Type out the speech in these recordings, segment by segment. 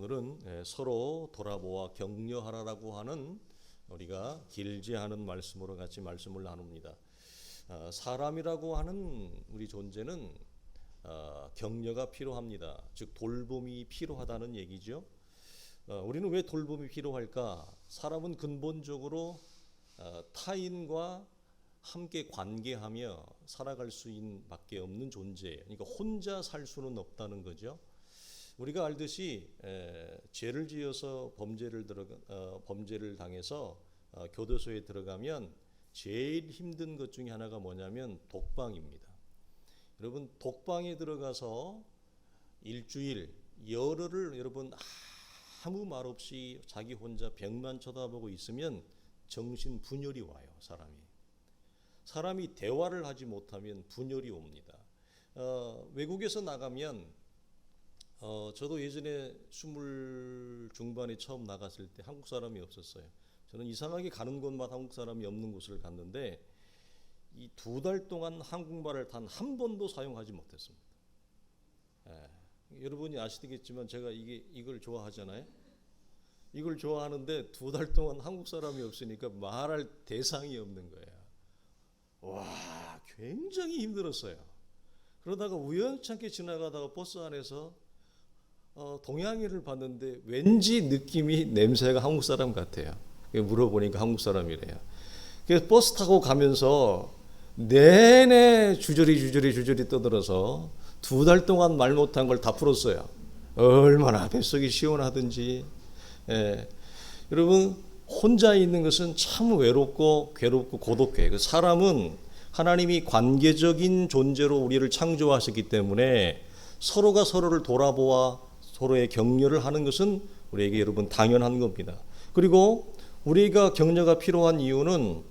오늘은 서로 돌아보아 격려하라라고 하는 우리가 길지 않은 말씀으로 같이 말씀을 나눕니다. 사람이라고 하는 우리 존재는 격려가 필요합니다. 즉 돌봄이 필요하다는 얘기죠. 우리는 왜 돌봄이 필요할까? 사람은 근본적으로 타인과 함께 관계하며 살아갈 수밖에 없는 존재예요. 그러니까 혼자 살 수는 없다는 거죠. 우리가 알듯이 죄를 지어서 범죄를 당해서 교도소에 들어가면 제일 힘든 것 중에 하나가 뭐냐면 독방입니다. 여러분, 독방에 들어가서 일주일, 열흘을 여러분 아무 말 없이 자기 혼자 벽만 쳐다보고 있으면 정신 분열이 와요. 사람이 대화를 하지 못하면 분열이 옵니다. 외국에서 나가면 저도 예전에 20 중반에 처음 나갔을 때 한국 사람이 없었어요. 저는 이상하게 가는 곳마다 한국 사람이 없는 곳을 갔는데 이 2달 동안 한국말을 단 한 번도 사용하지 못했습니다. 여러분이 아시겠지만 제가 이걸 좋아하잖아요. 이걸 좋아하는데 2달 동안 한국 사람이 없으니까 말할 대상이 없는 거예요. 와, 굉장히 힘들었어요. 그러다가 우연찮게 지나가다가 버스 안에서 동양인을 봤는데 왠지 느낌이 냄새가 한국 사람 같아요. 물어보니까 한국 사람이래요. 그래서 버스 타고 가면서 내내 주저리 떠들어서 2달 동안 말 못한 걸 다 풀었어요. 얼마나 뱃속이 시원하든지. 여러분, 혼자 있는 것은 참 외롭고 괴롭고 고독해요. 사람은 하나님이 관계적인 존재로 우리를 창조하셨기 때문에 서로가 서로를 돌아보아 서로의 격려를 하는 것은 우리에게 여러분 당연한 겁니다. 그리고 우리가 격려가 필요한 이유는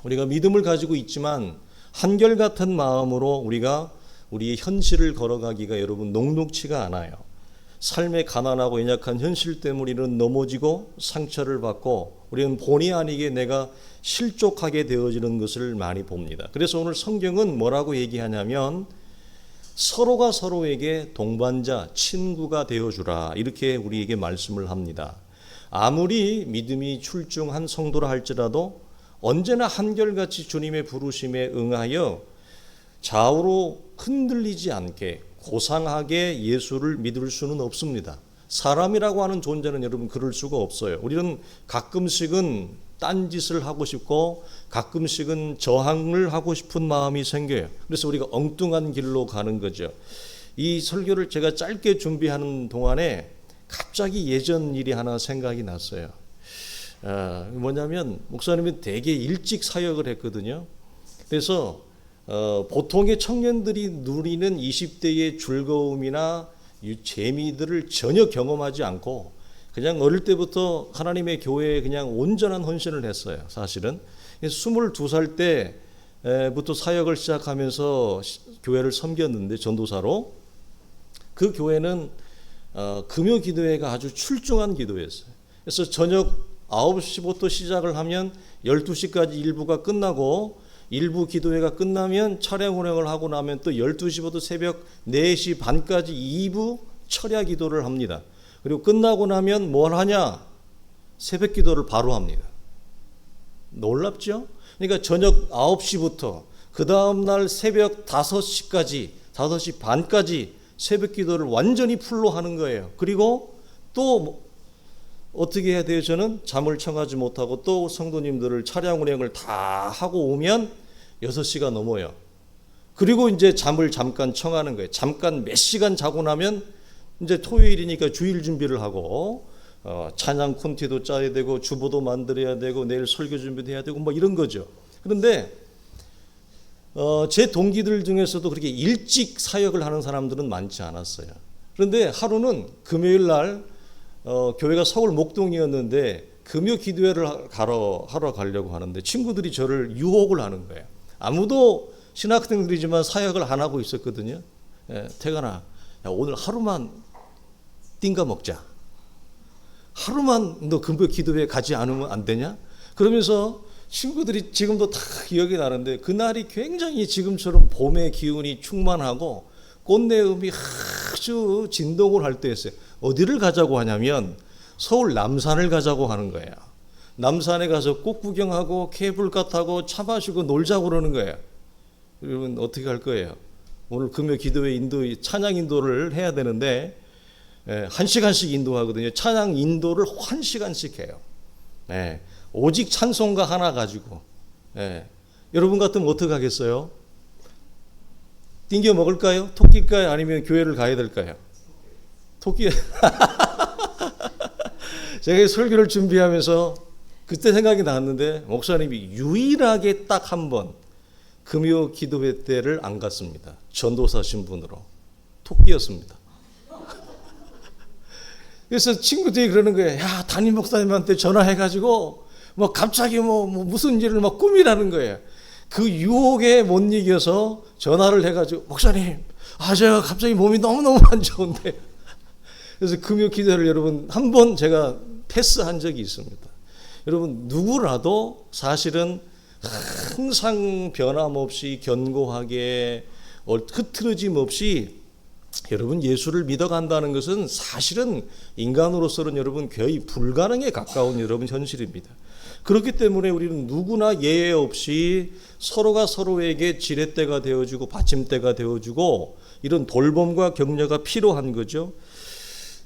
우리가 믿음을 가지고 있지만 한결같은 마음으로 우리가 우리의 현실을 걸어가기가 여러분 녹록치가 않아요. 삶의 가난하고 연약한 현실 때문에 우리는 넘어지고 상처를 받고 우리는 본의 아니게 내가 실족하게 되어지는 것을 많이 봅니다. 그래서 오늘 성경은 뭐라고 얘기하냐면 서로가 서로에게 동반자, 친구가 되어주라, 이렇게 우리에게 말씀을 합니다. 아무리 믿음이 출중한 성도라 할지라도 언제나 한결같이 주님의 부르심에 응하여 좌우로 흔들리지 않게 고상하게 예수를 믿을 수는 없습니다. 사람이라고 하는 존재는 여러분 그럴 수가 없어요. 우리는 가끔씩은 딴짓을 하고 싶고 가끔씩은 저항을 하고 싶은 마음이 생겨요. 그래서 우리가 엉뚱한 길로 가는 거죠. 이 설교를 제가 짧게 준비하는 동안에 갑자기 예전 일이 하나 생각이 났어요. 뭐냐면 목사님이 되게 일찍 사역을 했거든요. 그래서 보통의 청년들이 누리는 20대의 즐거움이나 재미들을 전혀 경험하지 않고 그냥 어릴 때부터 하나님의 교회에 그냥 온전한 헌신을 했어요. 사실은 22살 때부터 사역을 시작하면서 교회를 섬겼는데 전도사로 그 교회는 금요 기도회가 아주 출중한 기도회였어요. 그래서 저녁 9시부터 시작을 하면 12시까지 일부가 끝나고 일부 기도회가 끝나면 차량 운행을 하고 나면 또 12시부터 새벽 4시 반까지 2부 철야 기도를 합니다. 그리고 끝나고 나면 뭘 하냐? 새벽 기도를 바로 합니다. 놀랍죠? 그러니까 저녁 9시부터 그 다음날 새벽 5시까지 5시 반까지 새벽 기도를 완전히 풀로 하는 거예요. 그리고 또 어떻게 해야 돼요? 저는 잠을 청하지 못하고 또 성도님들을 차량 운행을 다 하고 오면 6시가 넘어요. 그리고 이제 잠을 잠깐 청하는 거예요. 잠깐 몇 시간 자고 나면 이제 토요일이니까 주일 준비를 하고 찬양 콘티도 짜야 되고 주보도 만들어야 되고 내일 설교 준비도 해야 되고 뭐 이런 거죠. 그런데 제 동기들 중에서도 그렇게 일찍 사역을 하는 사람들은 많지 않았어요. 그런데 하루는 금요일 날 교회가 서울 목동이었는데 금요 기도회를 하러 가려고 하는데 친구들이 저를 유혹을 하는 거예요. 아무도 신학생들이지만 사역을 안 하고 있었거든요. 태관아, 오늘 하루만 띵가 먹자. 하루만 너 금요 기도회 가지 않으면 안 되냐? 그러면서 친구들이 지금도 다 기억이 나는데 그날이 굉장히 지금처럼 봄의 기운이 충만하고 꽃내음이 아주 진동을 할 때였어요. 어디를 가자고 하냐면 서울 남산을 가자고 하는 거예요. 남산에 가서 꽃 구경하고 케이블카 타고 차 마시고 놀자고 그러는 거예요. 여러분 어떻게 할 거예요? 오늘 금요 기도회 찬양 인도를 해야 되는데 1시간씩 인도하거든요. 찬양 인도를 1시간씩 해요. 오직 찬송가 하나 가지고. 여러분 같으면 어떻게 하겠어요? 띵겨 먹을까요? 토끼일까요? 아니면 교회를 가야 될까요? 토끼. 제가 설교를 준비하면서 그때 생각이 났는데 목사님이 유일하게 딱 한 번 금요 기도회 때를 안 갔습니다. 전도사 신분으로. 토끼였습니다. 그래서 친구들이 그러는 거예요. 야, 담임 목사님한테 전화해가지고 뭐 갑자기 뭐 무슨 일을 막 꾸미라는 거예요. 그 유혹에 못 이겨서 전화를 해가지고 목사님, 제가 갑자기 몸이 너무너무 안 좋은데. 그래서 금요 기도를 여러분 한 번 제가 패스한 적이 있습니다. 여러분 누구라도 사실은 항상 변함없이 견고하게 흐트러짐 없이 여러분 예수를 믿어간다는 것은 사실은 인간으로서는 여러분 거의 불가능에 가까운 여러분 현실입니다. 그렇기 때문에 우리는 누구나 예외 없이 서로가 서로에게 지렛대가 되어주고 받침대가 되어주고 이런 돌봄과 격려가 필요한 거죠.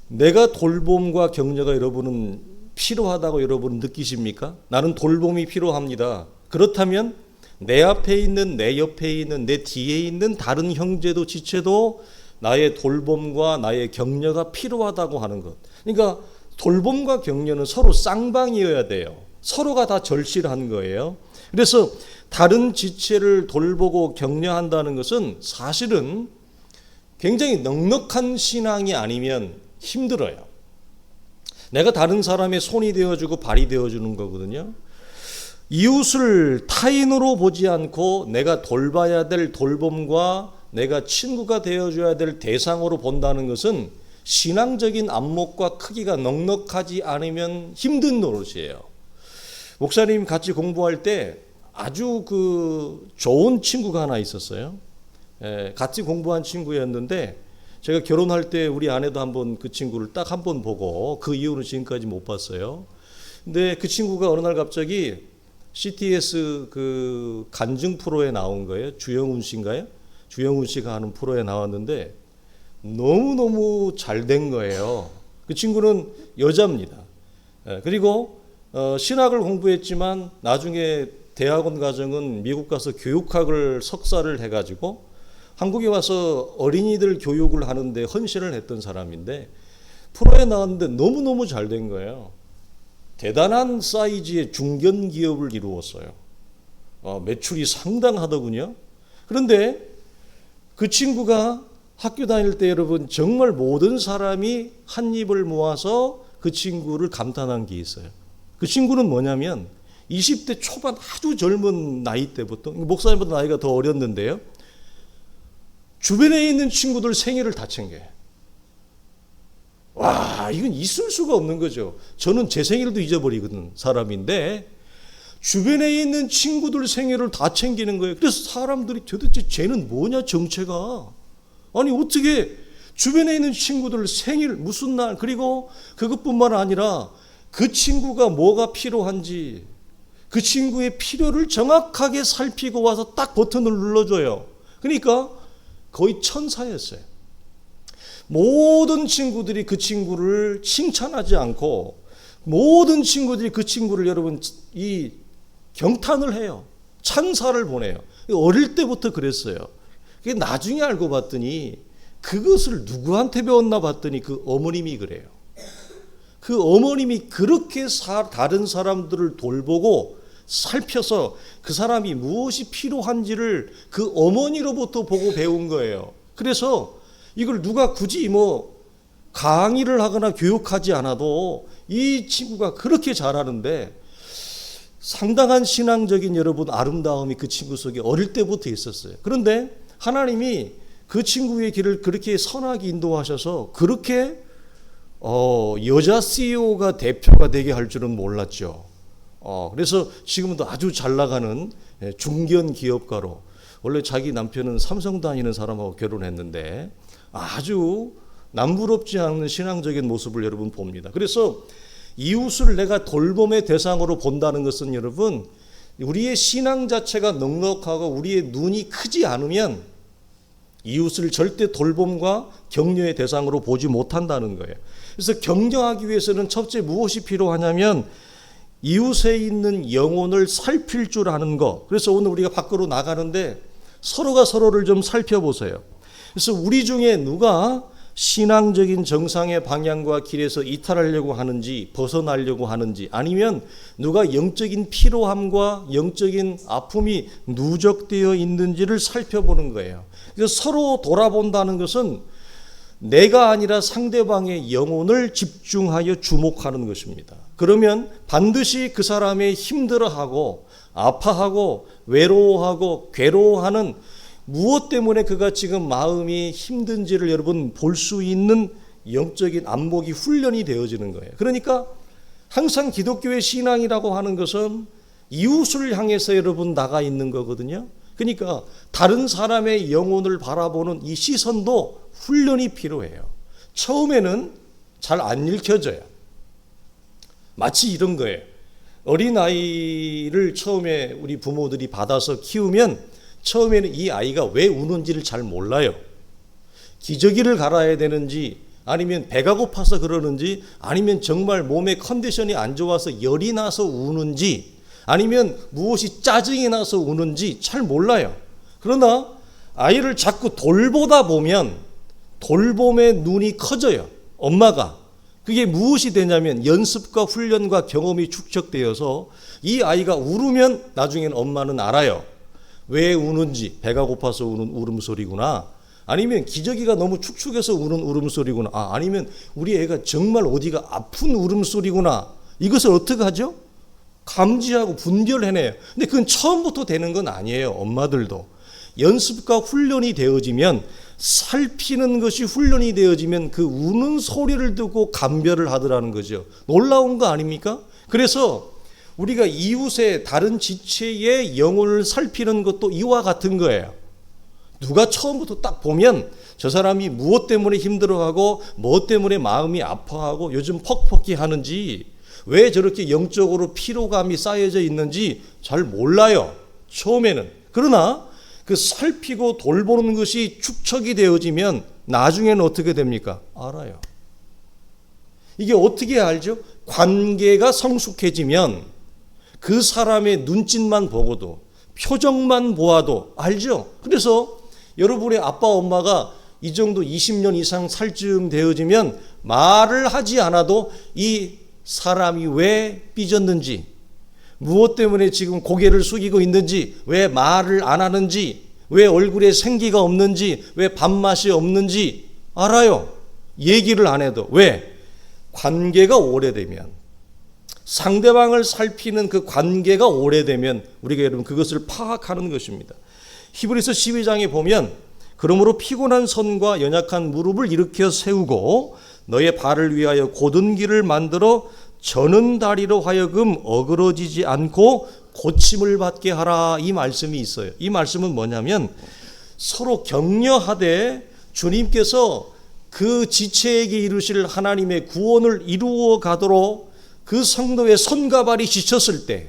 내가 돌봄과 격려가 여러분은 필요하다고 여러분은 느끼십니까? 나는 돌봄이 필요합니다. 그렇다면 내 앞에 있는, 내 옆에 있는, 내 뒤에 있는 다른 형제도 지체도 나의 돌봄과 나의 격려가 필요하다고 하는 것. 그러니까 돌봄과 격려는 서로 쌍방이어야 돼요. 서로가 다 절실한 거예요. 그래서 다른 지체를 돌보고 격려한다는 것은 사실은 굉장히 넉넉한 신앙이 아니면 힘들어요. 내가 다른 사람의 손이 되어주고 발이 되어주는 거거든요. 이웃을 타인으로 보지 않고 내가 돌봐야 될 돌봄과 내가 친구가 되어줘야 될 대상으로 본다는 것은 신앙적인 안목과 크기가 넉넉하지 않으면 힘든 노릇이에요. 목사님 같이 공부할 때 아주 좋은 친구가 하나 있었어요. 같이 공부한 친구였는데 제가 결혼할 때 우리 아내도 한번 그 친구를 딱 한 번 보고 그 이후로 지금까지 못 봤어요. 근데 그 친구가 어느 날 갑자기 CTS 간증 프로에 나온 거예요. 주영훈 씨인가요? 주영훈 씨가 하는 프로에 나왔는데 너무너무 잘 된 거예요. 그 친구는 여자입니다. 그리고 신학을 공부했지만 나중에 대학원 과정은 미국 가서 교육학을 석사를 해가지고 한국에 와서 어린이들 교육을 하는데 헌신을 했던 사람인데 프로에 나왔는데 너무너무 잘 된 거예요. 대단한 사이즈의 중견 기업을 이루었어요. 매출이 상당하더군요. 그런데 그 친구가 학교 다닐 때 여러분 정말 모든 사람이 한 입을 모아서 그 친구를 감탄한 게 있어요. 그 친구는 뭐냐면 20대 초반 아주 젊은 나이 때부터, 목사님보다 나이가 더 어렸는데요, 주변에 있는 친구들 생일을 다 챙겨요. 와, 이건 있을 수가 없는 거죠. 저는 제 생일도 잊어버리거든 사람인데 주변에 있는 친구들 생일을 다 챙기는 거예요. 그래서 사람들이 도대체 쟤는 뭐냐 정체가. 아니 어떻게 주변에 있는 친구들 생일 무슨 날, 그리고 그것뿐만 아니라 그 친구가 뭐가 필요한지 그 친구의 필요를 정확하게 살피고 와서 딱 버튼을 눌러줘요. 그러니까 거의 천사였어요. 모든 친구들이 그 친구를 칭찬하지 않고 모든 친구들이 그 친구를 여러분 이 경탄을 해요. 찬사를 보내요. 어릴 때부터 그랬어요. 나중에 알고 봤더니 그것을 누구한테 배웠나 봤더니 그 어머님이 그래요. 그 어머님이 그렇게 다른 사람들을 돌보고 살펴서 그 사람이 무엇이 필요한지를 그 어머니로부터 보고 배운 거예요. 그래서 이걸 누가 굳이 강의를 하거나 교육하지 않아도 이 친구가 그렇게 잘하는데 상당한 신앙적인 여러분 아름다움이 그 친구 속에 어릴 때부터 있었어요. 그런데 하나님이 그 친구의 길을 그렇게 선하게 인도하셔서 그렇게 여자 CEO가 대표가 되게 할 줄은 몰랐죠. 그래서 지금도 아주 잘 나가는 중견 기업가로, 원래 자기 남편은 삼성 다니는 사람하고 결혼했는데 아주 남부럽지 않은 신앙적인 모습을 여러분 봅니다. 그래서 이웃을 내가 돌봄의 대상으로 본다는 것은 여러분, 우리의 신앙 자체가 넉넉하고 우리의 눈이 크지 않으면 이웃을 절대 돌봄과 격려의 대상으로 보지 못한다는 거예요. 그래서 격려하기 위해서는 첫째 무엇이 필요하냐면 이웃에 있는 영혼을 살필 줄 아는 것. 그래서 오늘 우리가 밖으로 나가는데 서로가 서로를 좀 살펴보세요. 그래서 우리 중에 누가 신앙적인 정상의 방향과 길에서 이탈하려고 하는지, 벗어나려고 하는지, 아니면 누가 영적인 피로함과 영적인 아픔이 누적되어 있는지를 살펴보는 거예요. 그래서 서로 돌아본다는 것은 내가 아니라 상대방의 영혼을 집중하여 주목하는 것입니다. 그러면 반드시 그 사람의 힘들어하고 아파하고 외로워하고 괴로워하는 무엇 때문에 그가 지금 마음이 힘든지를 여러분 볼 수 있는 영적인 안목이 훈련이 되어지는 거예요. 그러니까 항상 기독교의 신앙이라고 하는 것은 이웃을 향해서 여러분 나가 있는 거거든요. 그러니까 다른 사람의 영혼을 바라보는 이 시선도 훈련이 필요해요. 처음에는 잘 안 읽혀져요. 마치 이런 거예요. 어린아이를 처음에 우리 부모들이 받아서 키우면 처음에는 이 아이가 왜 우는지를 잘 몰라요. 기저귀를 갈아야 되는지, 아니면 배가 고파서 그러는지, 아니면 정말 몸의 컨디션이 안 좋아서 열이 나서 우는지, 아니면 무엇이 짜증이 나서 우는지 잘 몰라요. 그러나 아이를 자꾸 돌보다 보면 돌봄의 눈이 커져요. 엄마가. 그게 무엇이 되냐면 연습과 훈련과 경험이 축적되어서 이 아이가 울으면 나중에는 엄마는 알아요. 왜 우는지. 배가 고파서 우는 울음소리구나. 아니면 기저귀가 너무 축축해서 우는 울음소리구나. 아니면 우리 애가 정말 어디가 아픈 울음소리구나. 이것을 어떻게 하죠? 감지하고 분별해내요. 근데 그건 처음부터 되는 건 아니에요. 엄마들도. 연습과 훈련이 되어지면, 살피는 것이 훈련이 되어지면 그 우는 소리를 듣고 감별을 하더라는 거죠. 놀라운 거 아닙니까? 그래서 우리가 이웃의 다른 지체의 영혼을 살피는 것도 이와 같은 거예요. 누가 처음부터 딱 보면 저 사람이 무엇 때문에 힘들어하고 무엇 때문에 마음이 아파하고 요즘 퍽퍽히 하는지, 왜 저렇게 영적으로 피로감이 쌓여져 있는지 잘 몰라요. 처음에는. 그러나 그 살피고 돌보는 것이 축적이 되어지면 나중에는 어떻게 됩니까? 알아요. 이게 어떻게 알죠? 관계가 성숙해지면 그 사람의 눈짓만 보고도, 표정만 보아도 알죠? 그래서 여러분의 아빠 엄마가 이 정도 20년 이상 살 쯤 되어지면 말을 하지 않아도 이 사람이 왜 삐졌는지, 무엇 때문에 지금 고개를 숙이고 있는지, 왜 말을 안 하는지, 왜 얼굴에 생기가 없는지, 왜 밥맛이 없는지 알아요. 얘기를 안 해도. 왜? 관계가 오래되면, 상대방을 살피는 그 관계가 오래되면 우리가 여러분 그것을 파악하는 것입니다. 히브리서 12장에 보면 그러므로 피곤한 손과 연약한 무릎을 일으켜 세우고 너의 발을 위하여 곧은 길을 만들어 저는 다리로 하여금 어그러지지 않고 고침을 받게 하라. 이 말씀이 있어요. 이 말씀은 뭐냐면 서로 격려하되 주님께서 그 지체에게 이루실 하나님의 구원을 이루어 가도록 그 성도의 손과 발이 지쳤을 때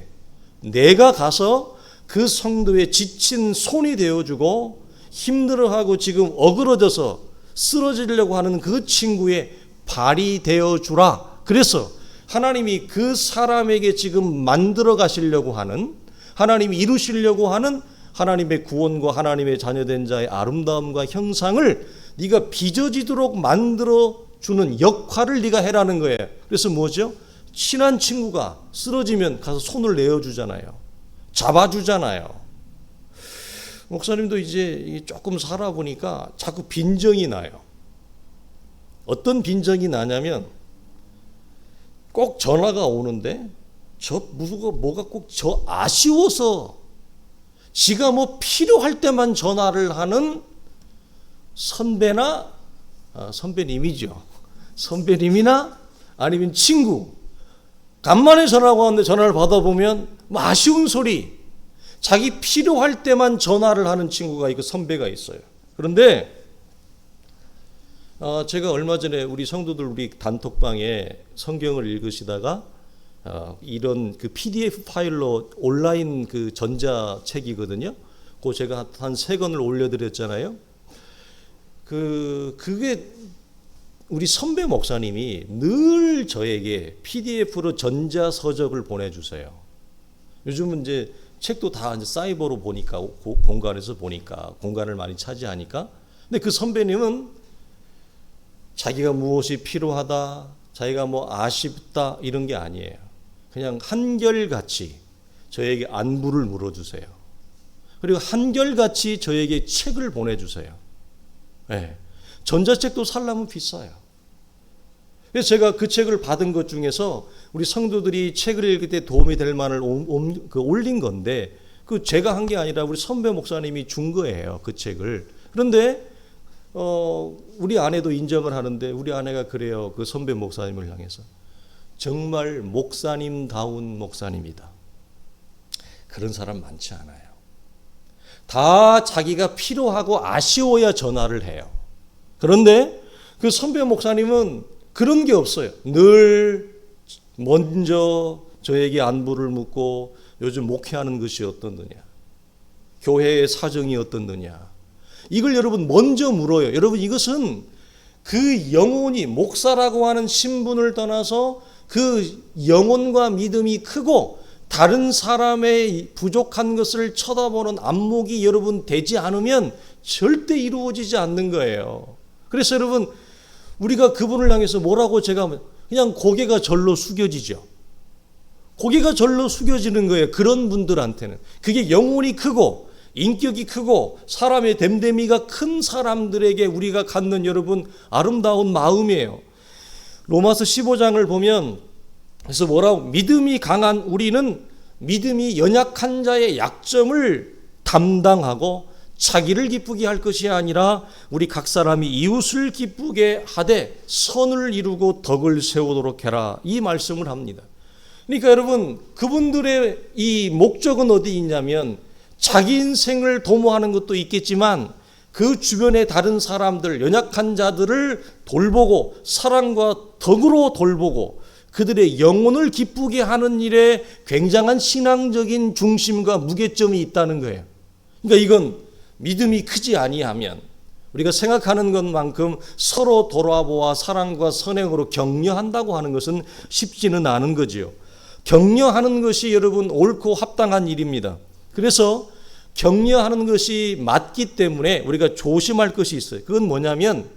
내가 가서 그 성도의 지친 손이 되어주고 힘들어하고 지금 어그러져서 쓰러지려고 하는 그 친구의 발이 되어주라. 그래서 하나님이 그 사람에게 지금 만들어 가시려고 하는, 하나님이 이루시려고 하는 하나님의 구원과 하나님의 자녀된 자의 아름다움과 형상을 네가 빚어지도록 만들어주는 역할을 네가 해라는 거예요. 그래서 뭐죠? 친한 친구가 쓰러지면 가서 손을 내어주잖아요. 잡아주잖아요. 목사님도 이제 조금 살아보니까 자꾸 빈정이 나요. 어떤 빈정이 나냐면 꼭 전화가 오는데 뭐가 꼭 저 아쉬워서 지가 뭐 필요할 때만 전화를 하는 선배나 선배님이죠. 선배님이나 아니면 친구. 간만에 전화가 왔는데 전화를 받아보면 뭐 아쉬운 소리. 자기 필요할 때만 전화를 하는 친구가 있고 선배가 있어요. 그런데 제가 얼마 전에 우리 성도들 우리 단톡방에 성경을 읽으시다가 이런 그 PDF 파일로 온라인 그 전자책이거든요. 그 제가 한 3권을 올려드렸잖아요. 그게 우리 선배 목사님이 늘 저에게 PDF로 전자서적을 보내주세요. 요즘은 이제 책도 다 이제 사이버로 보니까 공간에서 보니까 공간을 많이 차지하니까. 근데 그 선배님은 자기가 무엇이 필요하다, 자기가 뭐 아쉽다 이런 게 아니에요. 그냥 한결같이 저에게 안부를 물어주세요. 그리고 한결같이 저에게 책을 보내주세요. 네. 전자책도 살려면 비싸요. 그래서 제가 그 책을 받은 것 중에서 우리 성도들이 책을 읽을 때 도움이 될 만을 올린 건데 그 제가 한 게 아니라 우리 선배 목사님이 준 거예요. 그 책을. 그런데 우리 아내도 인정을 하는데 우리 아내가 그래요. 그 선배 목사님을 향해서 정말 목사님다운 목사님이다. 그런 사람 많지 않아요. 다 자기가 필요하고 아쉬워야 전화를 해요. 그런데 그 선배 목사님은 그런 게 없어요. 늘 먼저 저에게 안부를 묻고 요즘 목회하는 것이 어떻느냐, 교회의 사정이 어떻느냐, 이걸 여러분 먼저 물어요. 여러분 이것은 그 영혼이 목사라고 하는 신분을 떠나서 그 영혼과 믿음이 크고 다른 사람의 부족한 것을 쳐다보는 안목이 여러분 되지 않으면 절대 이루어지지 않는 거예요. 그래서 여러분 우리가 그분을 향해서 뭐라고 제가 그냥 고개가 절로 숙여지죠. 고개가 절로 숙여지는 거예요. 그런 분들한테는. 그게 영혼이 크고 인격이 크고 사람의 됨됨이가 큰 사람들에게 우리가 갖는 여러분 아름다운 마음이에요. 로마서 15장을 보면 그래서 뭐라고 믿음이 강한 우리는 믿음이 연약한 자의 약점을 담당하고 자기를 기쁘게 할 것이 아니라 우리 각 사람이 이웃을 기쁘게 하되 선을 이루고 덕을 세우도록 해라. 이 말씀을 합니다. 그러니까 여러분 그분들의 이 목적은 어디 있냐면 자기 인생을 도모하는 것도 있겠지만 그 주변의 다른 사람들 연약한 자들을 돌보고 사랑과 덕으로 돌보고 그들의 영혼을 기쁘게 하는 일에 굉장한 신앙적인 중심과 무게점이 있다는 거예요. 그러니까 이건 믿음이 크지 아니하면 우리가 생각하는 것만큼 서로 돌아보아 사랑과 선행으로 격려한다고 하는 것은 쉽지는 않은 거지요. 격려하는 것이 여러분 옳고 합당한 일입니다. 그래서 격려하는 것이 맞기 때문에 우리가 조심할 것이 있어요. 그건 뭐냐면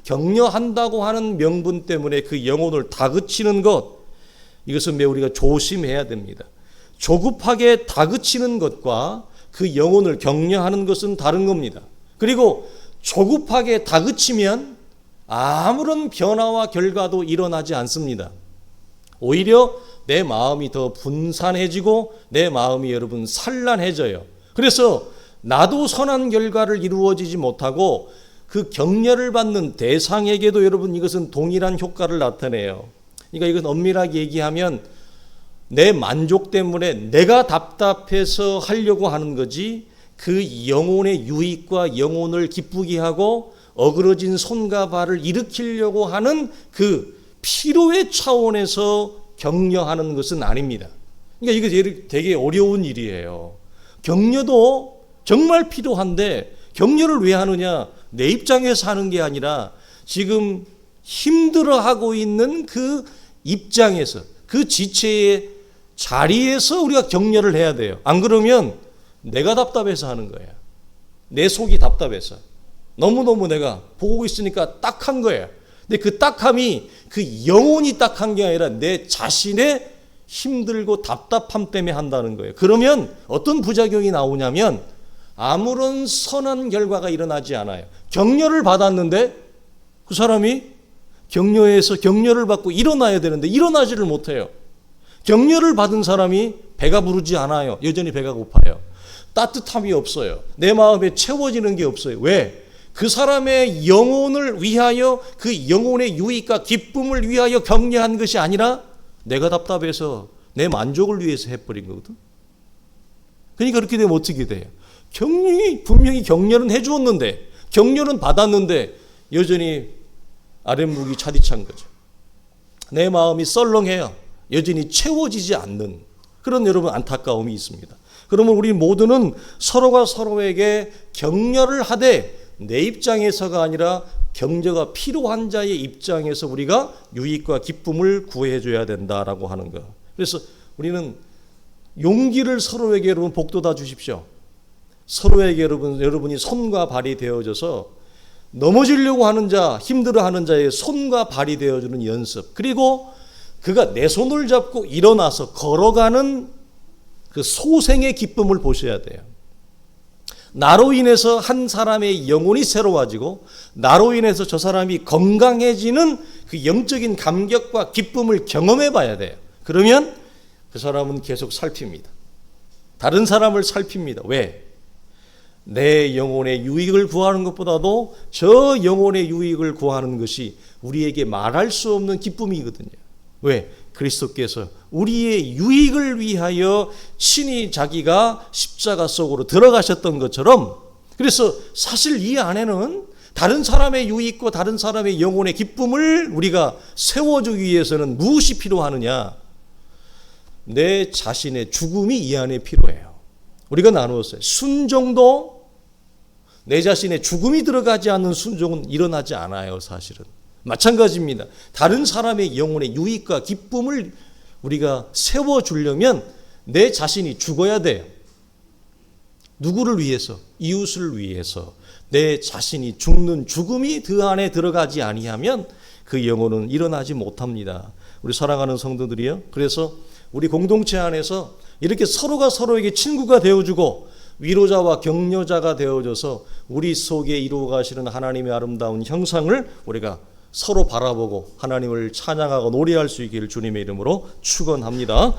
격려한다고 하는 명분 때문에 그 영혼을 다그치는 것, 이것은 매우 우리가 조심해야 됩니다. 조급하게 다그치는 것과 그 영혼을 격려하는 것은 다른 겁니다. 그리고 조급하게 다그치면 아무런 변화와 결과도 일어나지 않습니다. 오히려 내 마음이 더 분산해지고 내 마음이 여러분 산란해져요. 그래서 나도 선한 결과를 이루어지지 못하고 그 격려를 받는 대상에게도 여러분 이것은 동일한 효과를 나타내요. 그러니까 이건 엄밀하게 얘기하면 내 만족 때문에 내가 답답해서 하려고 하는 거지 그 영혼의 유익과 영혼을 기쁘게 하고 어그러진 손과 발을 일으키려고 하는 그 필요의 차원에서 격려하는 것은 아닙니다. 그러니까 이거 되게 어려운 일이에요. 격려도 정말 필요한데 격려를 왜 하느냐? 내 입장에서 하는 게 아니라 지금 힘들어하고 있는 그 입장에서 그 지체의 자리에서 우리가 격려를 해야 돼요. 안 그러면 내가 답답해서 하는 거예요. 내 속이 답답해서. 너무너무 내가 보고 있으니까 딱한 거예요. 근데 그 딱함이 그 영혼이 딱한 게 아니라 내 자신의 힘들고 답답함 때문에 한다는 거예요. 그러면 어떤 부작용이 나오냐면 아무런 선한 결과가 일어나지 않아요. 격려를 받았는데 그 사람이 격려에서 격려를 받고 일어나야 되는데 일어나지를 못해요. 격려를 받은 사람이 배가 부르지 않아요. 여전히 배가 고파요. 따뜻함이 없어요. 내 마음에 채워지는 게 없어요. 왜? 그 사람의 영혼을 위하여 그 영혼의 유익과 기쁨을 위하여 격려한 것이 아니라 내가 답답해서 내 만족을 위해서 해버린 거거든. 그러니까 그렇게 되면 어떻게 돼요? 분명히 격려는 해주었는데 격려는 받았는데 여전히 아랫목이 차디찬 거죠. 내 마음이 썰렁해요. 여전히 채워지지 않는 그런 여러분 안타까움이 있습니다. 그러면 우리 모두는 서로가 서로에게 격려를 하되 내 입장에서가 아니라 격려가 필요한 자의 입장에서 우리가 유익과 기쁨을 구해줘야 된다라고 하는 거. 그래서 우리는 용기를 서로에게 여러분 복돋아 주십시오. 서로에게 여러분이 손과 발이 되어져서 넘어지려고 하는 자, 힘들어하는 자의 손과 발이 되어주는 연습. 그리고 그가 내 손을 잡고 일어나서 걸어가는 그 소생의 기쁨을 보셔야 돼요. 나로 인해서 한 사람의 영혼이 새로워지고 나로 인해서 저 사람이 건강해지는 그 영적인 감격과 기쁨을 경험해 봐야 돼요. 그러면 그 사람은 계속 살핍니다. 다른 사람을 살핍니다. 왜? 내 영혼의 유익을 구하는 것보다도 저 영혼의 유익을 구하는 것이 우리에게 말할 수 없는 기쁨이거든요. 왜? 그리스도께서 우리의 유익을 위하여 친히 자기가 십자가 속으로 들어가셨던 것처럼, 그래서 사실 이 안에는 다른 사람의 유익과 다른 사람의 영혼의 기쁨을 우리가 세워주기 위해서는 무엇이 필요하느냐? 내 자신의 죽음이 이 안에 필요해요. 우리가 나누었어요. 순종도 내 자신의 죽음이 들어가지 않는 순종은 일어나지 않아요. 사실은 마찬가지입니다. 다른 사람의 영혼의 유익과 기쁨을 우리가 세워주려면 내 자신이 죽어야 돼요. 누구를 위해서? 이웃을 위해서. 내 자신이 죽는 죽음이 그 안에 들어가지 아니하면 그 영혼은 일어나지 못합니다. 우리 사랑하는 성도들이요. 그래서 우리 공동체 안에서 이렇게 서로가 서로에게 친구가 되어주고 위로자와 격려자가 되어줘서 우리 속에 이루어 가시는 하나님의 아름다운 형상을 우리가 서로 바라보고 하나님을 찬양하고 노래할 수 있기를 주님의 이름으로 축원합니다.